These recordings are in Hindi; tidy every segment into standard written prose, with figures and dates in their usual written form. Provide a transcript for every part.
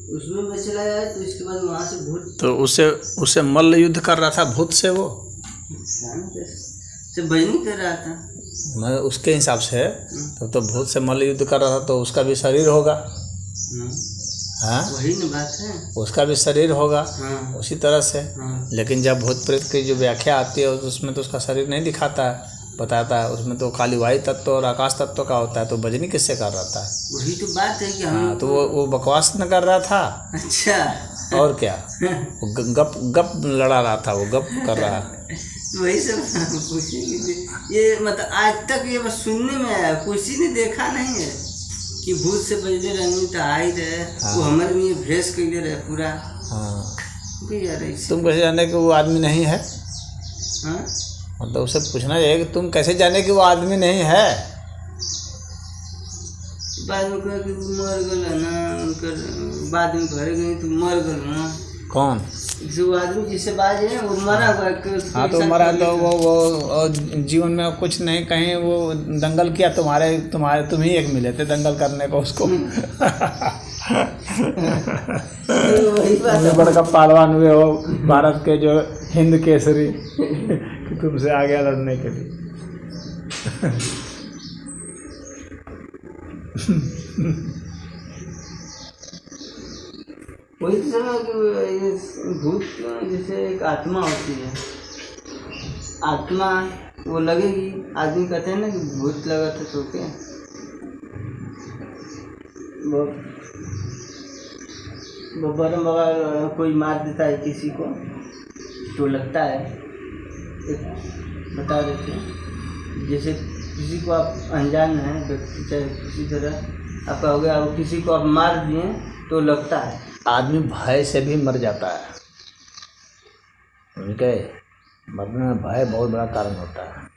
उसमें मैं चला गया तो इसके बाद वहाँ से भूत तो उससे मल्ल युद्ध कर रहा था भूत से, वो से भजनी कर रहा था। मैं उसके हिसाब से तो भूत से मल्ल युद्ध कर रहा था तो उसका भी शरीर होगा। हाँ वही ना बात है, उसका भी शरीर होगा। हाँ। उसी तरह से। हाँ। लेकिन जब भूत प्रेत की जो व्याख्या आती है उसमें तो उसका शरीर नहीं दिखाता है, बताता है उसमें तो खाली वायु तत्व और आकाश तत्व का होता है। तो भजनी किससे कर रहा था? वही तो बात है कि हम हाँ तो वो बकवास न कर रहा था। अच्छा और क्या, वो गप लड़ा रहा था, वो गप कर रहा है। वही सब पूछेंगे। ये मतलब आज तक ये बस सुनने में आया, किसी ने देखा नहीं है कि भूत से बजले रंगी तो आई रहे। हाँ। वो हमारे लिए भेस कैले रहे पूरा। हाँ यार ऐसे तुम कैसे जाने कि वो आदमी नहीं है? हाँ मतलब उससे पूछना चाहिए कि तुम कैसे जाने कि वो आदमी नहीं है? बाद में कहा कि मर गल है ना, उनकर बाद में घर गई तो मर गल ना। कौन? जो आदमी जिससे बाज है वो मरा हुआ है। हाँ तो मरा तो वो जीवन में कुछ नहीं, कहीं वो दंगल किया, तुम्हारे तुम ही एक मिले थे दंगल करने को उसको। वही बात बड़का पहलवान हुए हो भारत के, जो हिंद केसरी, कि तुमसे आ गया लड़ने के लिए। वही तो समय कि ये भूत जैसे एक आत्मा होती है, आत्मा वो लगेगी। आदमी कहते हैं ना कि भूत लगा था तो क्या, वो बरम बाबा कोई मार देता है किसी को तो लगता है। बता देते हैं जैसे किसी को आप अनजान हैं व्यक्ति, चाहे किसी तरह आप कहोगे आप किसी को आप मार दिए तो लगता है। आदमी भय से भी मर जाता है। उनके मरने में भय बहुत बड़ा कारण होता है।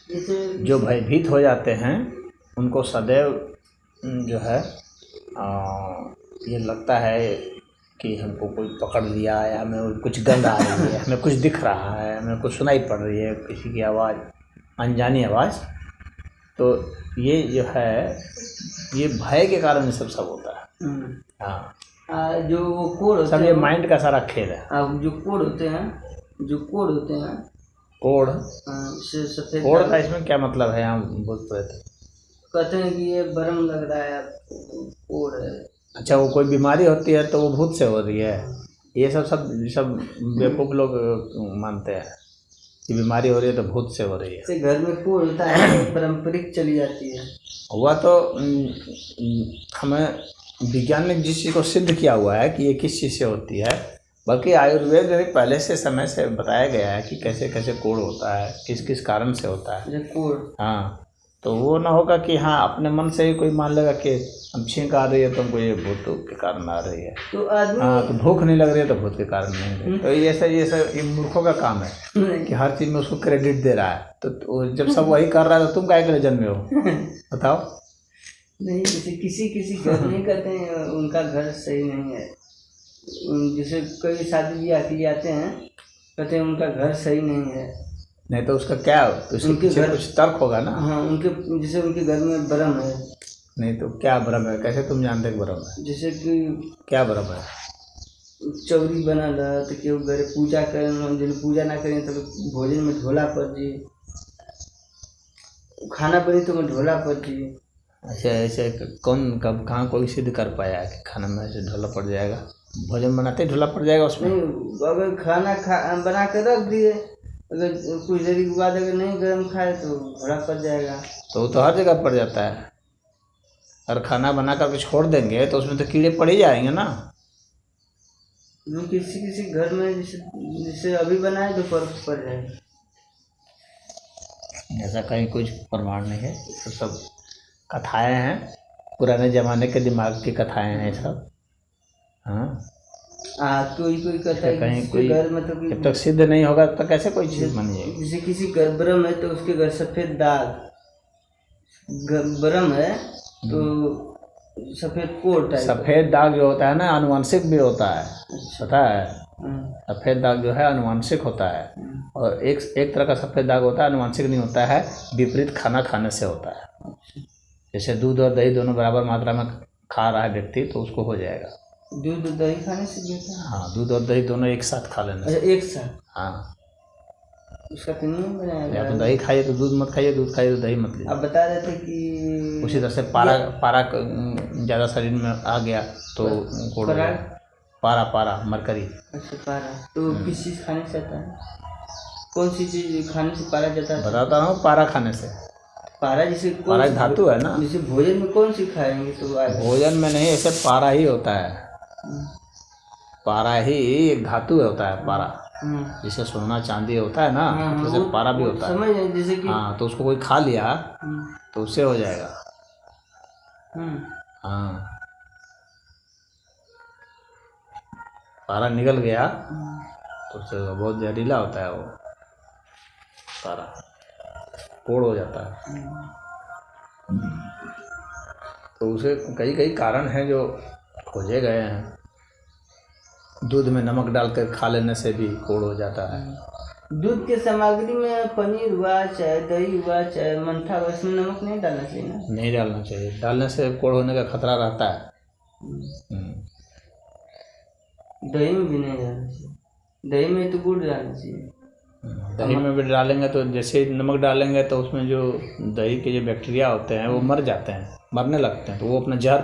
जैसे जो भयभीत हो जाते हैं उनको सदैव जो है ये लगता है कि हमको कोई पकड़ लिया है, हमें कुछ गंध आ रही है, हमें कुछ दिख रहा है, हमें कुछ सुनाई पड़ रही है, किसी की आवाज़, अनजानी आवाज़। तो ये जो है ये भय के कारण ये सब होता है। हाँ जो वो कोड होते सब हैं, ये माइंड का सारा खेल है। जो कोड होते हैं, कोड सफेद कोड का इसमें क्या मतलब है? हम बोल रहे थे, कहते हैं कि ये भ्रम लग रहा है आपको, कोड है। अच्छा वो कोई बीमारी होती है तो वो भूत से हो रही है, ये सब बेवकूफ़ लोग मानते हैं कि बीमारी हो रही है तो भूत से हो रही है। से घर में कोड होता है, पारंपरिक चली जाती है। हुआ तो हमें विज्ञान ने जिस चीज़ को सिद्ध किया हुआ है कि ये किस चीज़ से होती है, बल्कि आयुर्वेद में पहले से समय से बताया गया है कि कैसे कैसे कोड़ होता है, किस किस कारण से होता है कोड़। हाँ तो वो ना होगा कि हाँ अपने मन से ही कोई मान लेगा कि हम छींक आ रही है तो हमको ये भूत के कारण आ रही है, तो आदमी हाँ तो भूख नहीं लग रही है तो भूत के कारण नहीं है। तो ये सब ये मूर्खों का काम है कि हर चीज़ में उसको क्रेडिट दे रहा है। तो जब सब वही कर रहा है तो तुम काहे के लिए जन्मे हो? बताओ। नहीं जैसे किसी घर नहीं कहते हैं उनका घर सही नहीं है, जैसे कई शादी ब्याह के लिए आते हैं कहते हैं उनका घर सही नहीं है। नहीं तो उसका क्या, तो उसके घर कुछ तर्क होगा ना। हाँ उनके जैसे उनके घर में भ्रम है। नहीं तो क्या भ्रम है? कैसे तुम जानते भ्रम है? जैसे कि क्या भ्रम है? चौरी बना रहा तो क्यों घर पूजा करें, जो पूजा ना करें तो भोजन में ढोला पड़ जी, खाना बनी तो मैं ढोला पड़ जी। अच्छा ऐसे कौन कब कहाँ कोई सिद्ध कर पाया कि खाना में ऐसे ढोला पड़ जाएगा? भोजन बनाते ही ढोला पड़ जाएगा उसमें? अगर खाना बना कर रख दिए, अगर कुछ देरी के बाद अगर नहीं गर्म खाए तो ढोला पड़ जाएगा। तो वो तो हर जगह पड़ जाता है। अगर खाना बना करके छोड़ देंगे तो उसमें तो कीड़े पड़ ही जाएंगे ना। किसी घर में जैसे अभी बनाए तो फर्क पड़ जाएगा। ऐसा कहीं कुछ प्रमाण नहीं है, तो सब कथाएं हैं, पुराने ज़माने के दिमाग की कथाएं हैं सब। हाँ कोई कहता है कहीं कोई घर में तो जब तक सिद्ध नहीं होगा तब तक कैसे कोई चीज़ बन जाएगी। जैसे किसी घर भ्रम है तो उसके घर सफ़ेद दाग, भ्रम है तो सफ़ेद कोट है। सफ़ेद दाग जो होता है ना आनुवंशिक भी होता है, पता है? सफ़ेद दाग जो है आनुवंशिक होता है, और एक तरह का सफ़ेद दाग होता है आनुवंशिक नहीं होता है, विपरीत खाना खाने से होता है। जैसे दूध और दही दोनों बराबर मात्रा में खा रहा है व्यक्ति तो उसको हो जाएगा। दूध और दही खाने से भी होता है? हाँ, दूध और दही दोनों एक साथ खा लेना। अच्छा, एक साथ? हाँ, उसका तो नियम बनाया या तो दही खाइए तो दूध मत खाइए, दूध खाइए तो दही मत लीजिए। आप बता रहे थे कि उसी तरह से पारा ज़्यादा शरीर में आ गया तो कोड़ हो जाएगा। पारा मरकरी। अच्छा, पारा तो किस चीज़ खाने से आता है? कौन सी चीज़ खाने से पारा जाता है? बताता हूँ, पारा खाने से। पारा जैसे पारा एक धातु है ना, जैसे भोजन में कौन सी खाएंगे तो भोजन में नहीं, ऐसे पारा ही होता है। पारा ही एक धातु होता है, पारा जैसे सोना चांदी होता है ना, जैसे पारा भी होता है। समझ रहे जैसे कि हाँ, तो उसको कोई खा लिया तो उससे हो जाएगा। हाँ, पारा निकल गया तो उससे बहुत जहरीला होता है वो पारा, कोड़ हो जाता है। तो उसे कई कारण हैं जो खोजे गए हैं। दूध में नमक डालकर खा लेने से भी कोड़ हो जाता है। दूध के सामग्री में पनीर हुआ, चाहे दही हुआ, चाहे मट्ठा हुआ, इसमें नमक नहीं डालना चाहिए ना? नहीं डालना चाहिए, डालने से कोड़ होने का खतरा रहता है। दही में भी नहीं डालना चाहिए, दही में तो गुड़ डालना चाहिए। दही में भी डालेंगे तो जैसे नमक डालेंगे तो उसमें जो दही के जो बैक्टीरिया होते हैं वो मर जाते हैं, मरने लगते हैं, तो वो अपना जहर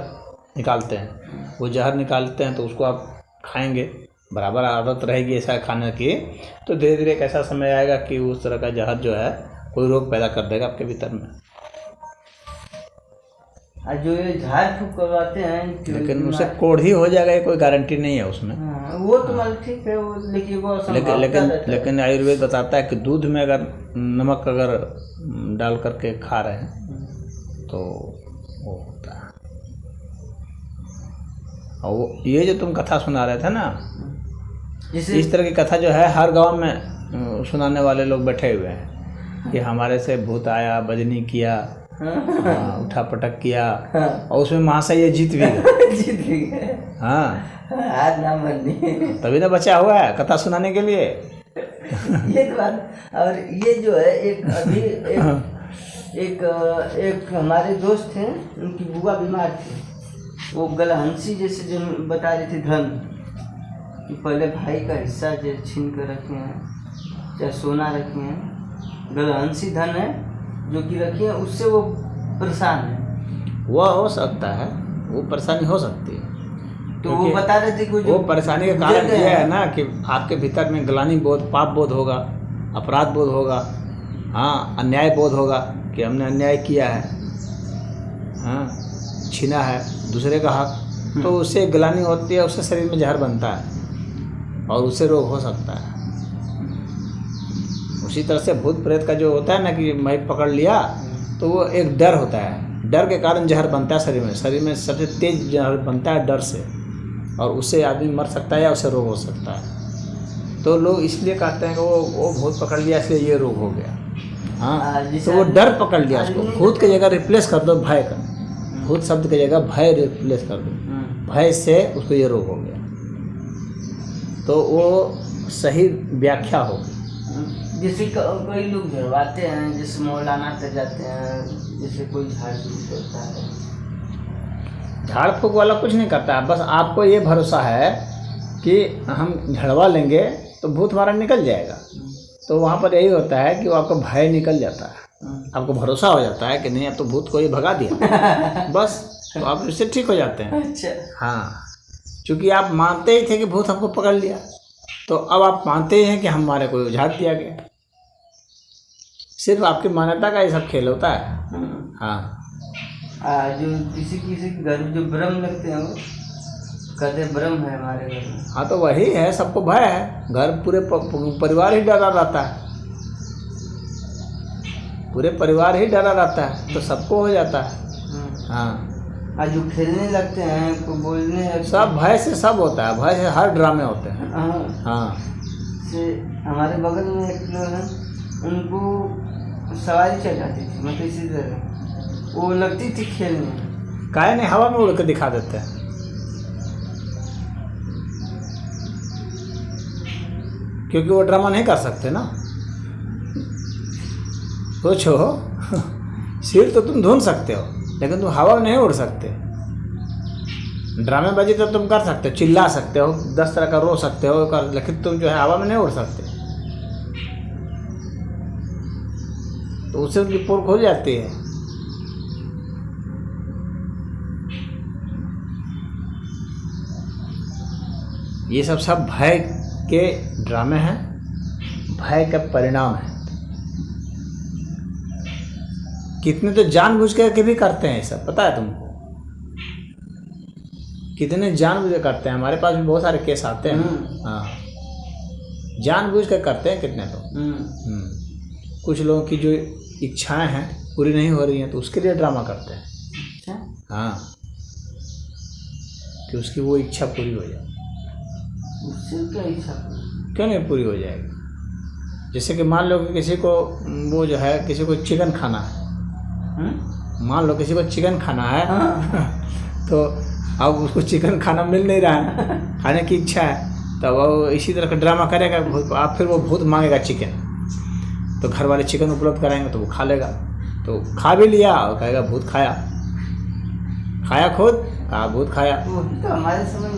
निकालते हैं। वो जहर निकालते हैं तो उसको आप खाएंगे, बराबर आदत रहेगी ऐसा खाने की, तो धीरे धीरे एक ऐसा समय आएगा कि उस तरह का जहर जो है कोई रोग पैदा कर देगा आपके भीतर में। और जो ये झाड़ फूक करवाते हैं, लेकिन उसे कोढ़ ही हो जाएगा, ये कोई गारंटी नहीं है उसमें। वो तो मतलब ठीक है, वो लेकिन आयुर्वेद बताता है कि दूध में अगर नमक अगर डाल करके खा रहे हैं तो वो होता है। और वो ये जो तुम कथा सुना रहे थे ना, इस तरह की कथा जो है हर गांव में सुनाने वाले लोग बैठे हुए हैं कि हमारे से भूत आया, बजनी किया, उठा पटक किया, और उसमें महाशय ये जीत भी गए। हाँ, तभी ना बचा हुआ है कथा सुनाने के लिए। ये तो बात। और ये जो है एक अभी एक हमारे दोस्त थे, उनकी बुआ बीमार थी। वो गलहंसी जैसे जो बता रही थी धन, कि पहले भाई का हिस्सा जो छीन कर रखे हैं, चाहे सोना रखे हैं, गलहंसी धन है जो कि रखी है, उससे वो परेशान है। वह हो सकता है, वो परेशानी हो सकती है। तो वो बता रहे थे कि वो परेशानी का कारण यह है ना कि आपके भीतर में ग्लानि बोध, पाप बोध होगा, अपराध बोध होगा, हाँ, अन्याय बोध होगा कि हमने अन्याय किया है, हाँ, छीना है दूसरे का हक, तो उससे ग्लानि होती है, उससे शरीर में जहर बनता है और उससे रोग हो सकता है। उसी तरह से भूत प्रेत का जो होता है ना कि मैं पकड़ लिया, तो वो एक डर होता है, डर के कारण जहर बनता है शरीर में सबसे तेज जहर बनता है डर से, और उससे आदमी मर सकता है या उससे रोग हो सकता है। तो लोग इसलिए कहते हैं कि वो भूत पकड़ लिया इसलिए ये रोग हो गया। हाँ, तो वो डर पकड़ लिया, उसको भूत की जगह रिप्लेस कर दो भय का, भूत शब्द की जगह भय रिप्लेस कर दो, भय से उसको ये रोग हो गया, तो वो सही व्याख्या होगी। जैसे कोई लोग झड़वाते हैं, जैसे मौलाना तक जाते हैं, जैसे कोई झाड़ फूक करता है। झाड़ फूक वाला कुछ नहीं करता है, बस आपको ये भरोसा है कि हम झड़वा लेंगे तो भूत हमारा निकल जाएगा। तो वहाँ पर यही होता है कि वो आपका भय निकल जाता है, आपको भरोसा हो जाता है कि नहीं अब तो भूत को ये भगा दिया बस, तो आप इससे ठीक हो जाते हैं। अच्छा, हाँ, क्योंकि आप मानते ही थे कि भूत हमको पकड़ लिया, तो अब आप मानते ही हैं कि हमारे को झाड़ दिया गया। सिर्फ आपकी मान्यता का ये सब खेल होता है। हाँ, जो किसी के घर जो ब्रह्म लगते हैं, वो कहते हैं ब्रह्म है हमारे घर में। हाँ, तो वही है, सबको भय है, घर पूरे परिवार ही डरा रहता है, पूरे परिवार ही डरा रहता है, तो सबको हो जाता है। हाँ, जो खेलने लगते हैं, को बोलने लगते हैं, सब भय से सब होता है, भय से हर ड्रामे होते हैं। हाँ, से हमारे बगल में एक लोग हैं, उनको सवारी चल जाती थी, मतलब इसी तरह वो लगती थी खेलने, काहे नहीं हवा में उड़ के दिखा देते हैं। क्योंकि वो ड्रामा नहीं कर सकते ना। सोचो सिर तो तुम धुन सकते हो, लेकिन तुम हवा में नहीं उड़ सकते। ड्रामेबाजी तो तुम कर सकते हो, चिल्ला सकते हो, 10 तरह का रो सकते हो कर, लेकिन तुम जो है हवा में नहीं उड़ सकते, तो उससे उनकी पोल खुल जाती है। ये सब भय के ड्रामे हैं, भय का परिणाम है। कितने तो जानबूझ के भी करते हैं ये सब, पता है तुमको? कितने जानबूझ के करते हैं, हमारे पास भी बहुत सारे केस आते हैं। हाँ, जानबूझ के करते हैं कितने तो। कुछ लोगों की जो इच्छाएं हैं पूरी नहीं हो रही हैं तो उसके लिए ड्रामा करते हैं। अच्छा, हाँ, कि उसकी वो इच्छा पूरी हो जाए। उससे क्या इच्छा? क्यों नहीं पूरी हो जाएगी? जैसे कि मान लो कि किसी को वो जो है, किसी को चिकन खाना है, मान लो किसी को चिकन खाना है तो अब उसको चिकन खाना मिल नहीं रहा है, खाने की इच्छा है, तो वो इसी तरह का ड्रामा करेगा। आप फिर वो बहुत मांगेगा चिकन, तो घर वाले चिकन उपलब्ध कराएंगे तो वो खा लेगा, तो खा भी लिया और कहेगा भूत खाया, खाया खुद, कहा भूत खाया। तो हमारे समझ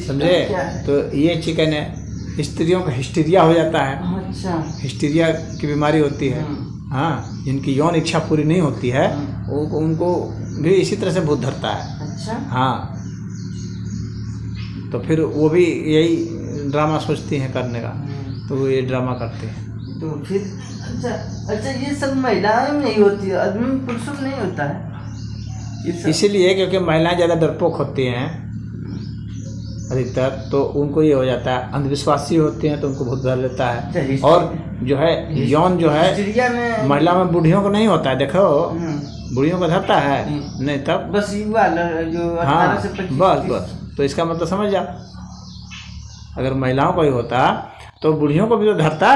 समझे? तो ये चिकन है, स्त्रियों का हिस्टीरिया हो जाता है। अच्छा, हिस्टीरिया की बीमारी होती है। हाँ, जिनकी यौन इच्छा पूरी नहीं होती है उनको भी इसी तरह से भूत धरता है। अच्छा, हाँ, तो फिर वो भी यही ड्रामा सोचती हैं करने का, तो वो ये ड्रामा करते हैं। तो फिर अच्छा ये सब महिलाएं में ही होती है, आदमी में, पुरुषों में नहीं होता है ये सब? इसीलिए क्योंकि महिलाएं ज़्यादा डरपोक होती हैं अधिकतर, तो उनको ये हो जाता है। अंधविश्वासी होती हैं तो उनको भूत धर लेता है। और जो है यौन जो है महिला में बुढ़ियों को नहीं होता है, देखो बुढ़ियों को धरता है नहीं, तब बस युवा जो 18 से 25, बस तो इसका मतलब समझ जा, अगर महिलाओं को ही होता तो बुढ़ियों को भी तो धरता।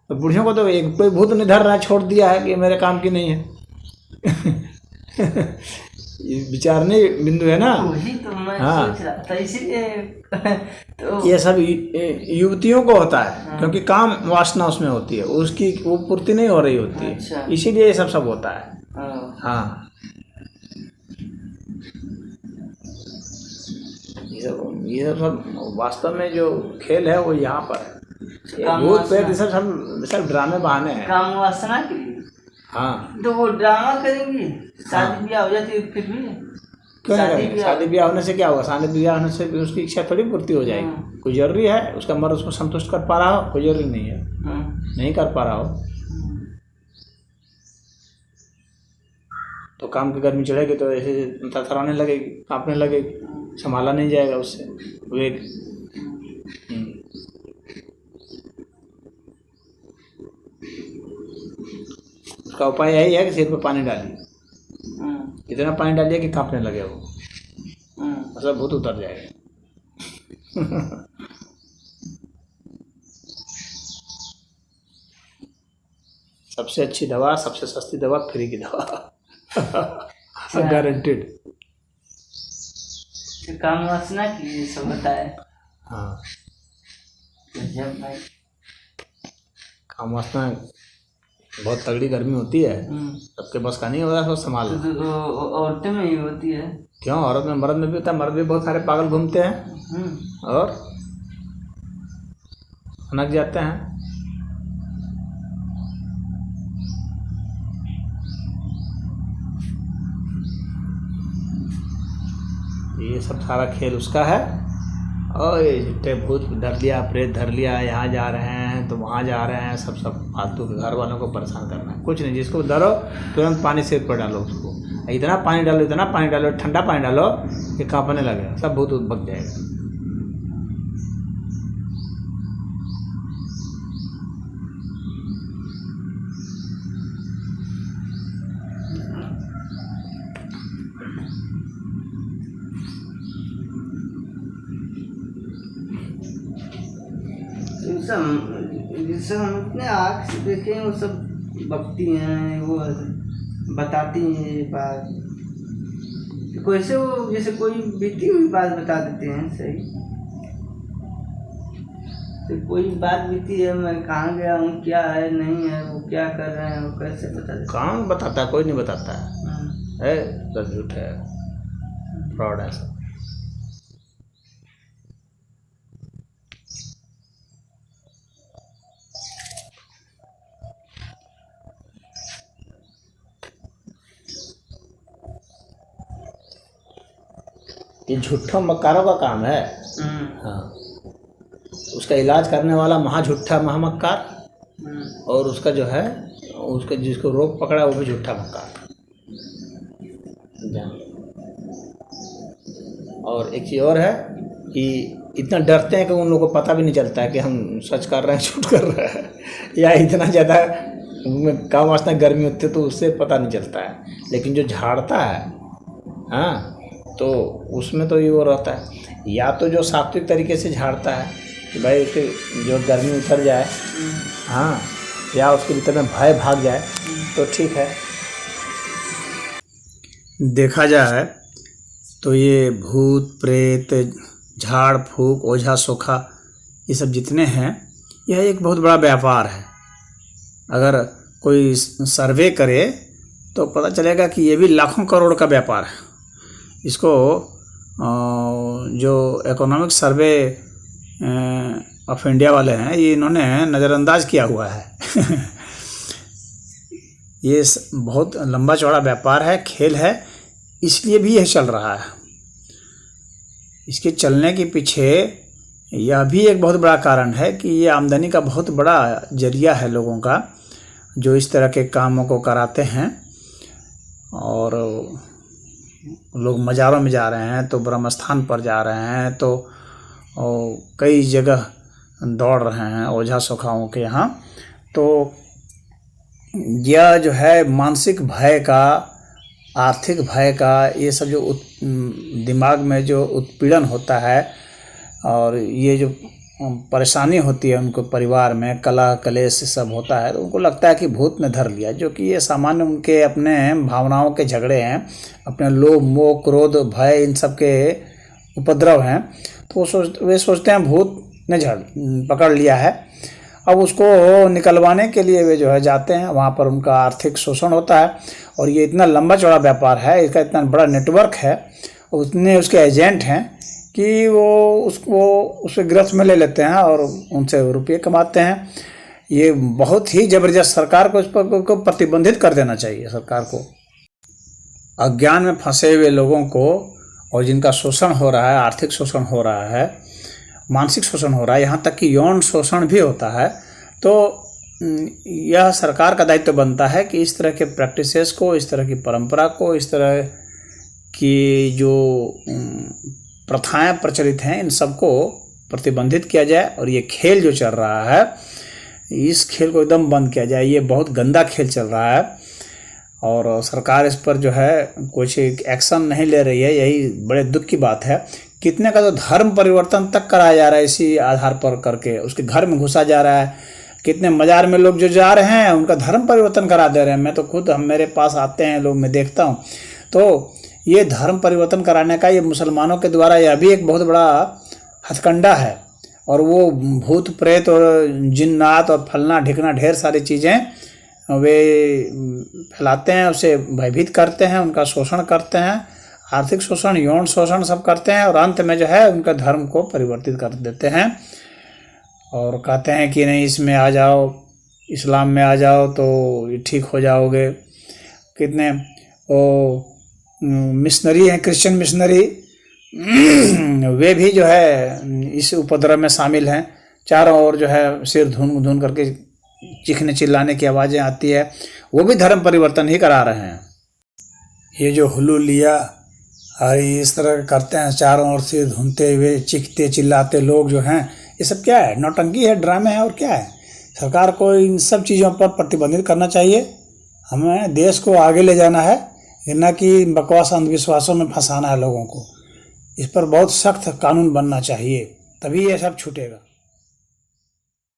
तो बुढ़ियों को तो एक कोई भूत नहीं धर रहा है, छोड़ दिया है कि मेरे काम की नहीं है। ये विचारने बिंदु है ना। वही तो मैं सोच रहा था, इसीलिए तो ये सब युवतियों को होता है क्योंकि काम वासना उसमें होती है, उसकी वो पूर्ति नहीं हो रही होती है। अच्छा, इसीलिए ये सब होता है। हाँ, ये सब वास्तव में जो खेल है वो यहाँ पर है। ये भूत प्रेत सब ड्रामे बहाने हैं काम वासना के लिए। हाँ, तो वो ड्रामा करेंगी, शादी ब्याह हो जाती है फिर भी क्यों नहीं करेंगे? शादी ब्याह होने से क्या होगा? शादी ब्याह होने से भी उसकी इच्छा थोड़ी पूर्ति हो जाएगी। कोई जरूरी है उसका मर्द उसको संतुष्ट कर पा रहा हो? कोई जरूरी नहीं है, नहीं कर पा रहा हो तो काम की गर्मी चढ़ेगी तो ऐसे थरथराने लगेगी, कांपने लगेगी, संभाला नहीं जाएगा उससे वेग। उसका उपाय यही है कि सिर पे पानी डालिए, इतना पानी डालिए कि कांपने लगे वो, मतलब भूत उतर जाएगा। सबसे अच्छी दवा, सबसे सस्ती दवा, फ्री की दवा, गारंटेड। काम वासना के लिए सब होता है। हाँ, जब भाई काम वासना, बहुत तगड़ी गर्मी होती है, सबके बस का नहीं होता सब संभालना। तो औरतें में ही होती है। क्यों? औरत में, मर्द में भी होता है। मर्द भी बहुत सारे पागल घूमते हैं और अनक जाते हैं। ये सब सारा खेल उसका है। और ये झूठे भूत धर लिया, प्रेत धर लिया, यहाँ जा रहे हैं तो वहाँ जा रहे हैं, सब फालतू के घर वालों को परेशान करना है। कुछ नहीं, जिसको डरो तुरंत पानी सिर पर डालो, उसको इतना पानी डालो, इतना पानी डालो, ठंडा पानी डालो कि कांपने लगेगा, सब भूत भग जाएगा। जिससे हम अपने आँख से देखें वो सब बकती हैं, वो बताती हैं ये बात। तो कैसे वो जैसे कोई बीती हुई बात बता देते हैं, सही तो कोई बात बीती है, मैं कहाँ गया हूँ, क्या है नहीं है, वो क्या कर रहे हैं, वो कैसे बता देते? कौन बताता है? कोई नहीं बताता है, सब झूठ है। फ्रॉड है सब। ये झूठा मक्कारों का काम है। हाँ, उसका इलाज करने वाला झूठा महामक्कार, और उसका जो है उसका जिसको रोग पकड़ा वो भी झूठा मक्कार। और एक चीज़ और है कि इतना डरते हैं कि उन लोगों को पता भी नहीं चलता है कि हम सच कर रहे हैं झूठ कर रहे हैं, या इतना ज़्यादा काम वास्ता गर्मी होती है तो उससे पता नहीं चलता है। लेकिन जो झाड़ता है, हाँ, तो उसमें तो ये वो रहता है, या तो जो सात्विक तरीके से झाड़ता है कि भाई उसके जो गर्मी उतर जाए, हाँ, या उसके भीतर में भय भाग जाए तो ठीक है। देखा जाए तो ये भूत प्रेत, झाड़ फूक, ओझा सोखा, ये सब जितने हैं, यह एक बहुत बड़ा व्यापार है। अगर कोई सर्वे करे तो पता चलेगा कि ये भी लाखों करोड़ का व्यापार है। इसको जो इकोनॉमिक सर्वे ऑफ इंडिया वाले हैं, ये इन्होंने नज़रअंदाज किया हुआ है। ये बहुत लंबा चौड़ा व्यापार है, खेल है, इसलिए भी यह चल रहा है। इसके चलने के पीछे यह भी एक बहुत बड़ा कारण है कि ये आमदनी का बहुत बड़ा जरिया है लोगों का, जो इस तरह के कामों को कराते हैं। और लोग मज़ारों में जा रहे हैं, तो ब्रह्म स्थान पर जा रहे हैं, तो कई जगह दौड़ रहे हैं ओझा सोखाओं के यहाँ। तो यह जो है मानसिक भय का, आर्थिक भय का, ये सब जो दिमाग में जो उत्पीड़न होता है और ये जो परेशानी होती है उनको परिवार में, कलह कलेश सब होता है, तो उनको लगता है कि भूत ने धर लिया, जो कि ये सामान्य उनके अपने भावनाओं के झगड़े हैं, अपने लोभ मोह क्रोध भय इन सब के उपद्रव हैं। तो वे सोचते हैं भूत ने पकड़ लिया है। अब उसको निकलवाने के लिए वे जो है जाते हैं, वहाँ पर उनका आर्थिक शोषण होता है। और ये इतना लंबा चौड़ा व्यापार है, इसका इतना बड़ा नेटवर्क है, उतने उसके एजेंट हैं कि वो उसको उसे गिरफ्त में ले लेते हैं और उनसे रुपये कमाते हैं। ये बहुत ही ज़बरदस्त, सरकार को इस पर को प्रतिबंधित कर देना चाहिए। सरकार को अज्ञान में फंसे हुए लोगों को, और जिनका शोषण हो रहा है, आर्थिक शोषण हो रहा है, मानसिक शोषण हो रहा है, यहाँ तक कि यौन शोषण भी होता है, तो यह सरकार का दायित्व बनता है कि इस तरह के प्रैक्टिसेस को, इस तरह की परंपरा को, इस तरह की जो प्रथाएं प्रचलित हैं, इन सबको प्रतिबंधित किया जाए। और ये खेल जो चल रहा है, इस खेल को एकदम बंद किया जाए। ये बहुत गंदा खेल चल रहा है और सरकार इस पर जो है कुछ एक्शन नहीं ले रही है, यही बड़े दुख की बात है। कितने का तो धर्म परिवर्तन तक कराया जा रहा है इसी आधार पर करके, उसके घर में घुसा जा रहा है। कितने मज़ार में लोग जो जा रहे हैं उनका धर्म परिवर्तन करा दे रहे हैं। मैं तो खुद, मेरे पास आते हैं लोग, मैं देखता हूँ। तो ये धर्म परिवर्तन कराने का, ये मुसलमानों के द्वारा यह भी एक बहुत बड़ा हथकंडा है। और वो भूत प्रेत और जिन्नात और फलना ढिकना ढेर सारी चीज़ें वे फैलाते हैं, उसे भयभीत करते हैं, उनका शोषण करते हैं, आर्थिक शोषण, यौन शोषण सब करते हैं। और अंत में जो है उनका धर्म को परिवर्तित कर देते हैं और कहते हैं कि नहीं, इसमें आ जाओ, इस्लाम में आ जाओ तो ठीक हो जाओगे। कितने वो मिशनरी हैं, क्रिश्चियन मिशनरी, वे भी जो है इस उपद्रव में शामिल हैं। चारों ओर जो है सिर धुन धुन करके चीखने चिल्लाने की आवाज़ें आती है, वो भी धर्म परिवर्तन ही करा रहे हैं। ये जो हुलूलिया और इस तरह करते हैं, चारों ओर सिर धुनते हुए चीखते चिल्लाते लोग जो हैं, ये सब क्या है? नौटंकी है, ड्रामे है, और क्या है? सरकार को इन सब चीज़ों पर प्रतिबंधित करना चाहिए। हमें देश को आगे ले जाना है, न कि बकवास अंधविश्वासों में फंसाना है लोगों को। इस पर बहुत सख्त कानून बनना चाहिए, तभी ये सब छूटेगा।